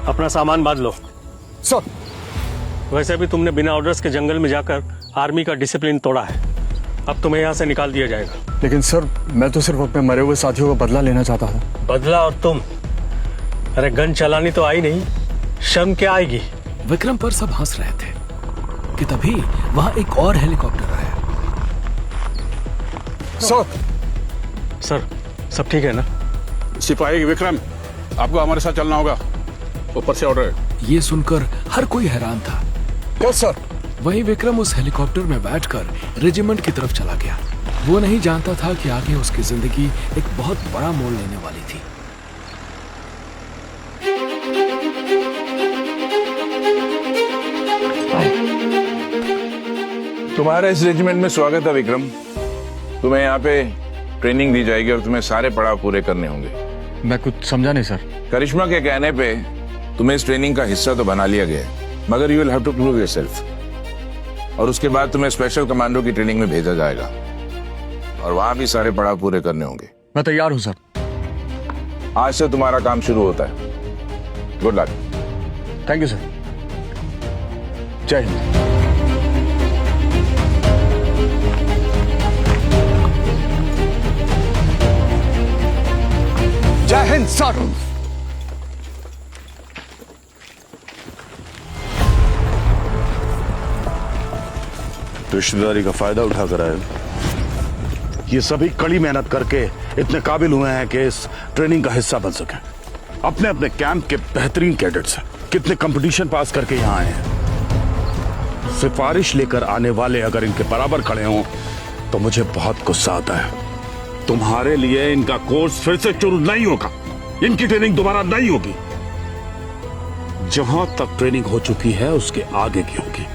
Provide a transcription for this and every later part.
अपना सामान बांध लो। सर। वैसे भी तुमने बिना ऑर्डर्स के जंगल में जाकर आर्मी का डिसिप्लिन तोड़ा है। अब तुम्हें यहाँ से निकाल दिया जाएगा। लेकिन सर, मैं तो सिर्फ अपने मरे हुए साथियों का बदला लेना चाहता था। बदला? और तुम? अरे गन चलानी तो आई नहीं, शर्म क्या आएगी? विक्रम पर सब हंस रहे थे कि तभी वहां एक और हेलीकॉप्टर आया। सर, सब ठीक है ना? सिपाही विक्रम, आपको हमारे साथ चलना होगा। ऊपर से ऑर्डर है। ये सुनकर हर कोई हैरान था। Yes sir. वही विक्रम उस हेलीकॉप्टर में बैठकर रेजिमेंट की तरफ चला गया। वो नहीं जानता था कि आगे उसकी जिंदगी एक बहुत बड़ा मोड़ लेने वाली थी। तुम्हारा इस रेजिमेंट में स्वागत है विक्रम। तुम्हें यहाँ पे ट्रेनिंग दी जाएगी और तुम्हें सारे पड़ाव पूरे करने होंगे। मैं कुछ समझा नहीं सर। करिश्मा के कहने पे तुम्हें इस ट्रेनिंग का हिस्सा तो बना लिया गया है, मगर you will have to prove yourself. और उसके बाद तुम्हें स्पेशल कमांडो की ट्रेनिंग में भेजा जाएगा और वहां भी सारे पड़ाव पूरे करने होंगे। मैं तैयार हूँ सर। आज से तुम्हारा काम शुरू होता है। Good luck. Thank you sir. जय हिंद। जय हिंद सर। रिश्तेदारी का फायदा उठाकर आए। ये सभी कड़ी मेहनत करके इतने काबिल हुए हैं कि इस ट्रेनिंग का हिस्सा बन सके। अपने अपने कैंप के बेहतरीन कैडेट्स हैं। कितने कंपटीशन पास करके यहाँ आए हैं। सिफारिश लेकर आने वाले अगर इनके बराबर खड़े हों तो मुझे बहुत गुस्सा आता है। तुम्हारे लिए इनका कोर्स फिर से शुरू नहीं होगा। इनकी ट्रेनिंग दोबारा नहीं होगी। जहां तक ट्रेनिंग हो चुकी है उसके आगे की होगी।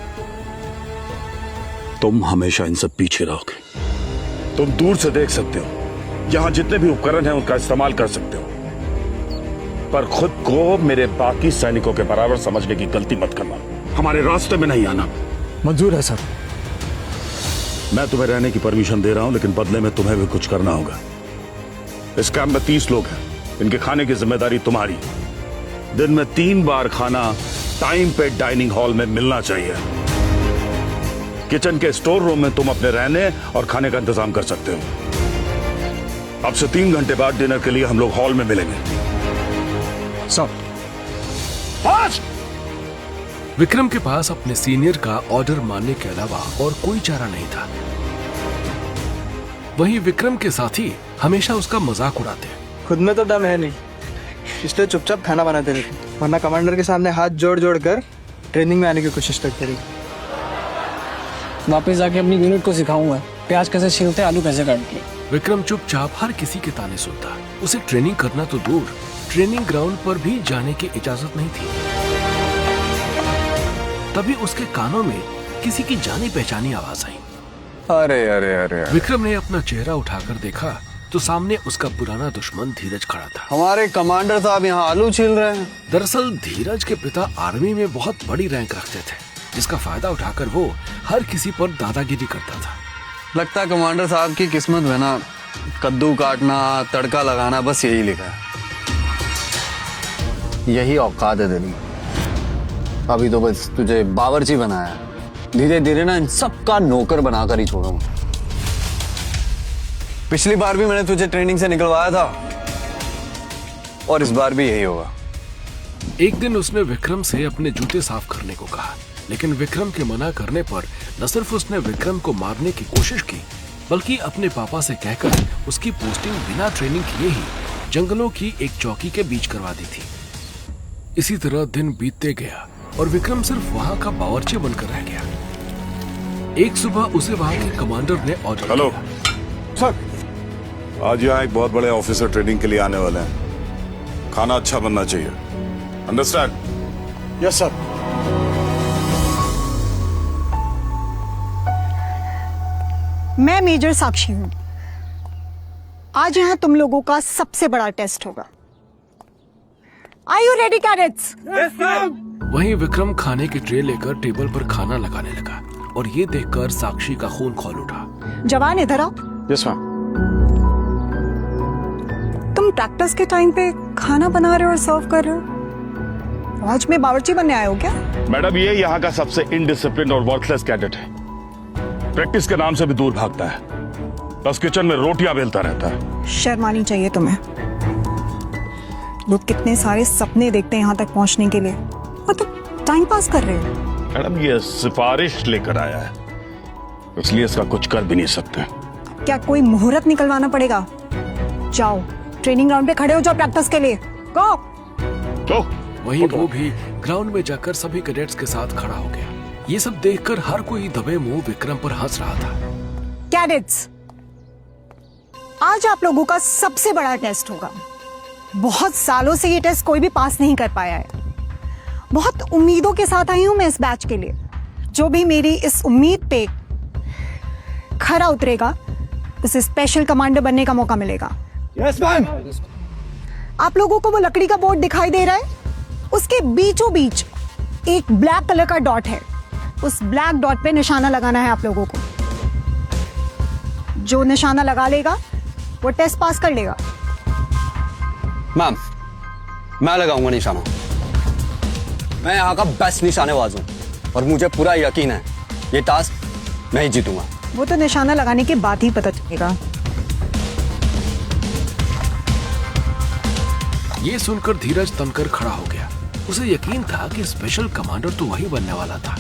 तुम हमेशा इनसे पीछे रहोगे। तुम दूर से देख सकते हो, यहां जितने भी उपकरण हैं उनका इस्तेमाल कर सकते हो, पर खुद को मेरे बाकी सैनिकों के बराबर समझने की गलती मत करना। हमारे रास्ते में नहीं आना। मंजूर है सर। मैं तुम्हें रहने की परमिशन दे रहा हूं, लेकिन बदले में तुम्हें भी कुछ करना होगा। इस कैंप में 30 लोग हैं। इनके खाने की जिम्मेदारी तुम्हारी। दिन में 3 बार खाना टाइम पे डाइनिंग हॉल में मिलना चाहिए। किचन के स्टोर रूम में तुम अपने रहने और खाने का इंतजाम कर सकते हो। अब से 3 घंटे बाद डिनर के लिए हम लोग हॉल में मिलेंगे। सर। आज विक्रम के पास अपने सीनियर का ऑर्डर मानने के अलावा और कोई चारा नहीं था। वहीं विक्रम के साथी हमेशा उसका मजाक उड़ाते। खुद में तो दम है नहीं, इसलिए चुपचाप खाना बनाते रहते, वरना कमांडर के सामने हाथ जोड़ जोड़ कर ट्रेनिंग में आने की कोशिश करते रही। वापस जाके अपनी यूनिट को सिखाऊंगा प्याज कैसे छीलते, आलू कैसे काटते। विक्रम चुपचाप हर किसी के ताने सुनता। उसे ट्रेनिंग करना तो दूर, ट्रेनिंग ग्राउंड पर भी जाने की इजाजत नहीं थी। तभी उसके कानों में किसी की जानी पहचानी आवाज आई। अरे अरे अरे, विक्रम ने अपना चेहरा उठाकर देखा तो सामने उसका पुराना दुश्मन धीरज खड़ा था। हमारे कमांडर साहब यहाँ आलू छील रहे हैं। दरअसल धीरज के पिता आर्मी में बहुत बड़ी रैंक रखते थे, जिसका फायदा उठाकर वो हर किसी पर दादागिरी करता था। लगता है कमांडर साहब की किस्मत में ना कद्दू काटना, तड़का लगाना, बस यही लिखा है। यही औकात है तेरी। अभी तो बस तुझे बावर्ची बनाया, धीरे धीरे ना इन सबका नौकर बनाकर ही छोड़ूंगा। पिछली बार भी मैंने तुझे ट्रेनिंग से निकलवाया था और इस बार भी यही होगा। एक दिन उसने विक्रम से अपने जूते साफ करने को कहा, लेकिन विक्रम के मना करने पर न सिर्फ उसने विक्रम को मारने की कोशिश की, बल्कि अपने पापा से कहकर उसकी पोस्टिंग बिना ट्रेनिंग किए ही जंगलों की एक चौकी के बीच करवा दी थी। इसी तरह दिन बीतते गया और विक्रम सिर्फ वहां का बावर्ची बनकर रह गया। एक सुबह उसे वहां के कमांडर ने ऑर्डर हेलो सर। आज यहाँ एक बहुत बड़े ऑफिसर ट्रेनिंग के लिए आने वाले हैं। खाना अच्छा बनना चाहिए। अंडरस्टैंड? Yes sir. मैं मेजर साक्षी हूं। आज यहां तुम लोगों का सबसे बड़ा टेस्ट होगा। Are you ready cadets? वहीं विक्रम खाने की ट्रे लेकर टेबल पर खाना लगाने लगा और ये देखकर साक्षी का खून खौल उठा। जवान इधर आओ। Yes ma'am. तुम प्रैक्टिस के टाइम पे खाना बना रहे हो और सर्व कर रहे हो, फौज में बावर्ची बनने आए हो क्या? मैडम ये यहाँ का सबसे इनडिसिप्लिन और वर्थलेस कैडेट है। प्रैक्टिस के नाम से भी दूर भागता है, बस किचन में रोटियां बेलता रहता है। शर्म आनी चाहिए तुम्हें। लोग कितने सारे सपने देखते हैं यहाँ तक पहुंचने के लिए, और तुम टाइम पास कर रहे हो। मैडम ये सिफारिश लेकर आया है, इसलिए इसका कुछ कर भी नहीं सकते। क्या कोई मुहूर्त निकलवाना पड़ेगा? जाओ ट्रेनिंग ग्राउंड पे खड़े हो जाओ प्रैक्टिस के लिए। गो। तो वहीं वो भी ग्राउंड में जाकर सभी कैडेट्स के साथ खड़ा हो गया। ये सब देखकर हर कोई दबे मुंह विक्रम पर हंस रहा था। कैडेट्स, आज आप लोगों का सबसे बड़ा टेस्ट होगा। बहुत सालों से ये टेस्ट कोई भी पास नहीं कर पाया है। बहुत उम्मीदों के साथ आई हूं मैं इस बैच के लिए। जो भी मेरी इस उम्मीद पे खरा उतरेगा उसे स्पेशल कमांडर बनने का मौका मिलेगा। Yes ma'am. आप लोगों को वो लकड़ी का बोर्ड दिखाई दे रहा है, उसके बीचों बीच एक ब्लैक कलर का डॉट है। उस ब्लैक डॉट पे निशाना लगाना है आप लोगों को। जो निशाना लगा लेगा वो टेस्ट पास कर लेगा। मैम, मैं लगाऊंगा निशाना। मैं यहाँ का बेस्ट निशानेबाज हूँ और मुझे पूरा यकीन है ये टास्क मैं ही जीतूंगा। वो तो निशाना लगाने के बाद ही पता चलेगा। ये सुनकर धीरज तनकर खड़ा हो गया। उसे यकीन था कि स्पेशल कमांडर तो वही बनने वाला था।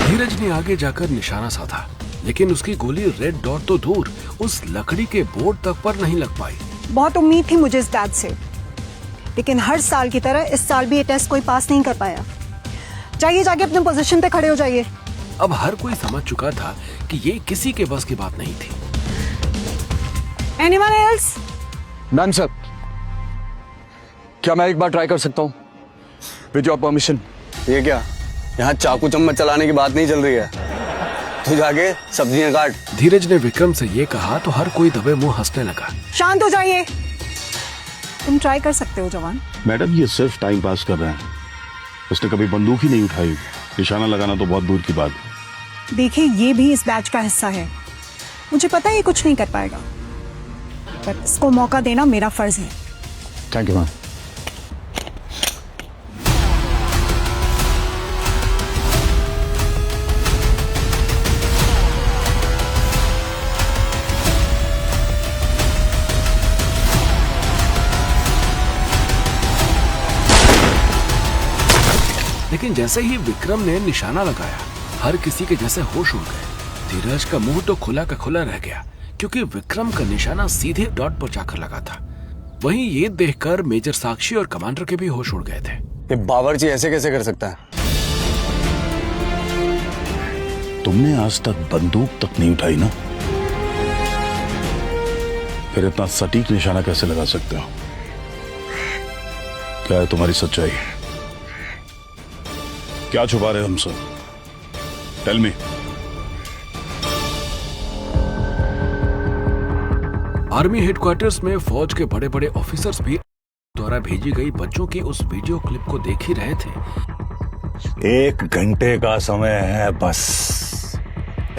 धीरज ने आगे जाकर निशाना साधा, लेकिन उसकी गोली रेड डॉट तो दूर उस लकड़ी के बोर्ड तक पर नहीं लग पाई। बहुत उम्मीद थी मुझे इस बैच से, लेकिन हर साल की तरह इस साल भी ये टेस्ट कोई पास नहीं कर पाया। जाइए जाके अपने पोजीशन पे खड़े हो जाइए। अब हर कोई समझ चुका था कि ये किसी के बस की बात नहीं थी। Anyone else? मैम सर, क्या मैं एक बार ट्राई कर सकता हूँ विद योर परमिशन? ये क्या, यहाँ चाकू चम्मच चलाने की बात नहीं चल रही है। तू जाके सब्जियां काट। धीरज ने विक्रम से ये कहा तो हर कोई दबे मुंह हंसने लगा। शांत हो जाइए। तुम ट्राई कर सकते हो जवान। मैडम ये सिर्फ टाइम पास कर रहे हैं, उसने कभी बंदूक ही नहीं उठाई। निशाना लगाना तो बहुत दूर की बात। देखिए ये भी इस बैच का हिस्सा है। मुझे पता है ये कुछ नहीं कर पाएगा, पर इसको मौका देना मेरा फर्ज है। Thank you ma'am. लेकिन जैसे ही विक्रम ने निशाना लगाया, हर किसी के जैसे होश उड़ गए। धीरज का मुंह तो खुला का खुला रह गया, क्योंकि विक्रम का निशाना सीधे डॉट पर जाकर लगा था। वहीं ये देखकर मेजर साक्षी और कमांडर के भी होश उड़ गए थे। ये बावर्ची ऐसे कैसे कर सकता है? तुमने आज तक बंदूक तक नहीं उठाई ना, फिर इतना सटीक निशाना कैसे लगा सकते हो? क्या है तुम्हारी सच्चाई? क्या छुपा रहे हमसे? Tell me. आर्मी हेडक्वार्टर्स में फौज के बड़े बड़े ऑफिसर्स भी द्वारा भेजी गई बच्चों की उस वीडियो क्लिप को देख ही रहे थे। 1 घंटे का समय है, बस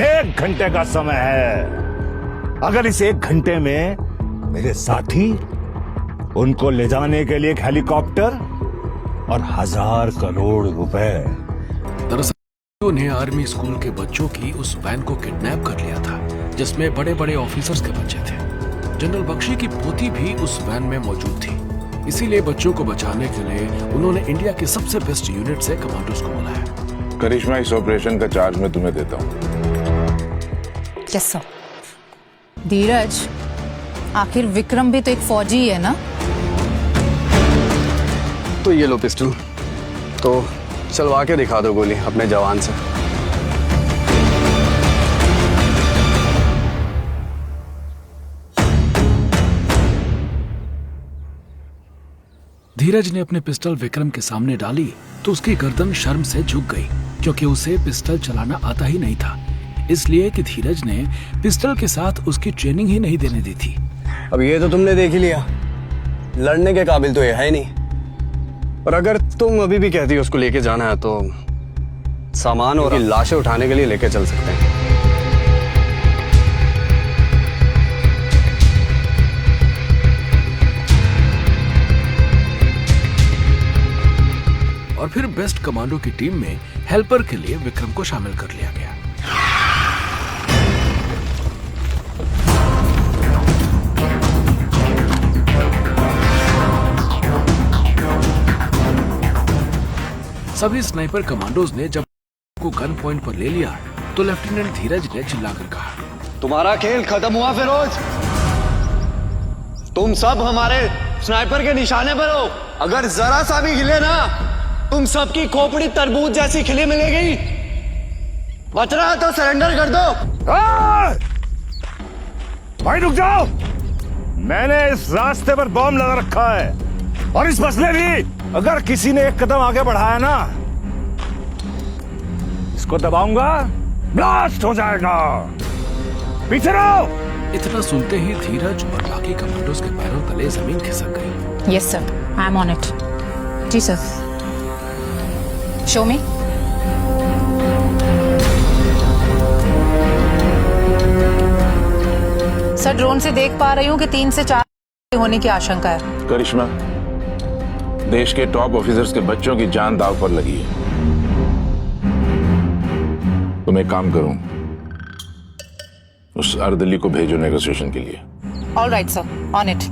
1 घंटे का समय है। अगर इस 1 घंटे में मेरे साथी उनको ले जाने के लिए एक हेलीकॉप्टर और 1000 करोड़ रुपए। दरअसल उन्हें आर्मी स्कूल के बच्चों की उस वैन को किडनैप कर लिया था, जिसमें बड़े बड़े ऑफिसर्स के बच्चे थे। जनरल बख्शी की पोती भी उस वैन में मौजूद थी। इसीलिए बच्चों को बचाने के लिए उन्होंने इंडिया के सबसे बेस्ट यूनिट से कमांडोज को बुलाया। करिश्मा, इस ऑपरेशन का चार्ज मैं तुम्हें देता हूँ। Yes sir. धीरज, आखिर विक्रम भी तो एक फौजी ही है ना? तो ये लो पिस्टल, तो चलवा के दिखा दो गोली अपने जवान से। धीरज ने अपने पिस्टल विक्रम के सामने डाली तो उसकी गर्दन शर्म से झुक गई, क्योंकि उसे पिस्टल चलाना आता ही नहीं था। इसलिए कि धीरज ने पिस्टल के साथ उसकी ट्रेनिंग ही नहीं देने दी थी। अब ये तो तुमने देख ही लिया, लड़ने के काबिल तो ये है ही नहीं। और अगर तुम अभी भी कहती हो उसको लेके जाना है तो सामान और लाशें उठाने के लिए लेके चल सकते हैं। और फिर बेस्ट कमांडो की टीम में हेल्पर के लिए विक्रम को शामिल कर लिया गया। सभी स्नाइपर कमांडोज ने जब को गन पॉइंट पर ले लिया तो लेफ्टिनेंट धीरज ने चिल्लाकर कहा, तुम्हारा खेल खत्म हुआ फिरोज। तुम सब हमारे स्नाइपर के निशाने पर हो। अगर जरा सा भी हिले ना, तुम सबकी खोपड़ी तरबूज जैसी खिली मिलेगी। बच रहा है तो सरेंडर कर दो। भाई रुक जाओ, मैंने इस रास्ते पर बॉम्ब लगा रखा है और इस बस में भी। अगर किसी ने एक कदम आगे बढ़ाया ना, इसको दबाऊंगा, ब्लास्ट हो जाएगा। पीछे रहो। इतना सुनते ही धीरज और बाकी कमांडोज के पैरों तले जमीन खिसक गई। Yes sir, I am on it. जी sir. Show me. Sir, drone से देख पा रही हूँ कि 3 से 4 होने की आशंका है। करिश्मा, देश के टॉप ऑफिसर्स के बच्चों की जान दांव पर लगी है। तुम एक काम करो, उस अर्दली को भेजो नेगोशिएशन के लिए। All right sir, on it.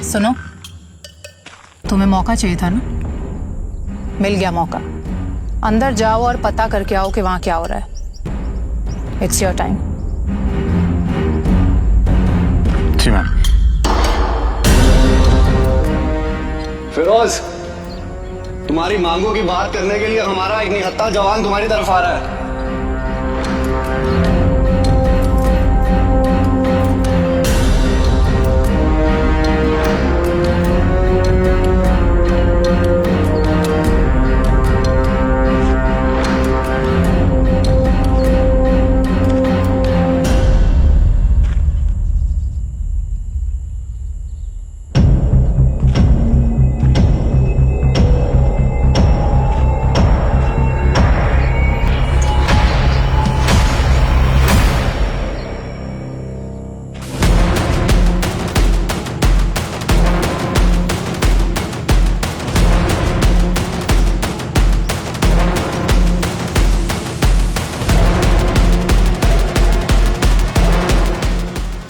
सुनो, तुम्हें मौका चाहिए था ना, मिल गया मौका। अंदर जाओ और पता करके आओ कि वहां क्या हो रहा है। It's your time. जी मैम। फिरोज, तुम्हारी मांगों की बात करने के लिए हमारा एक निहत्था जवान तुम्हारी तरफ आ रहा है।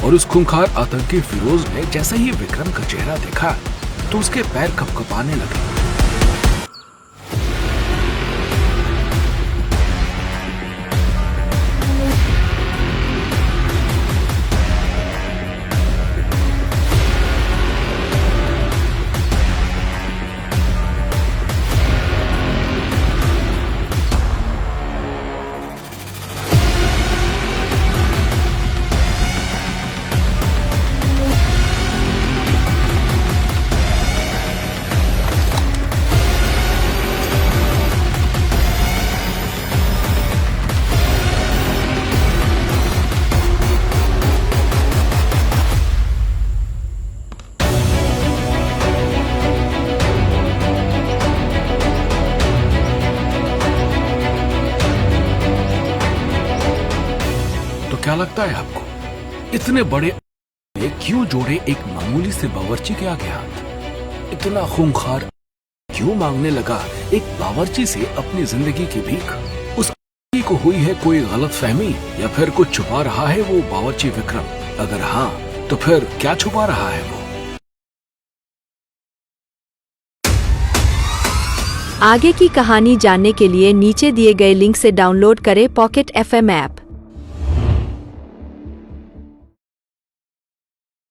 और उस खूंखार आतंकी फिरोज ने जैसे ही विक्रम का चेहरा देखा तो उसके पैर कपकपाने लगे। क्या लगता है आपको, इतने बड़े ने क्यों जोड़े एक मामूली से बावर्ची के आगे हाथ? इतना खूंखार क्यों मांगने लगा एक बावर्ची से अपनी जिंदगी की भीख? उस को हुई है कोई गलतफहमी या फिर कुछ छुपा रहा है वो बावर्ची विक्रम? अगर हाँ, तो फिर क्या छुपा रहा है वो? आगे की कहानी जानने के लिए नीचे दिए गए लिंक से डाउनलोड करें पॉकेट FM ऐप।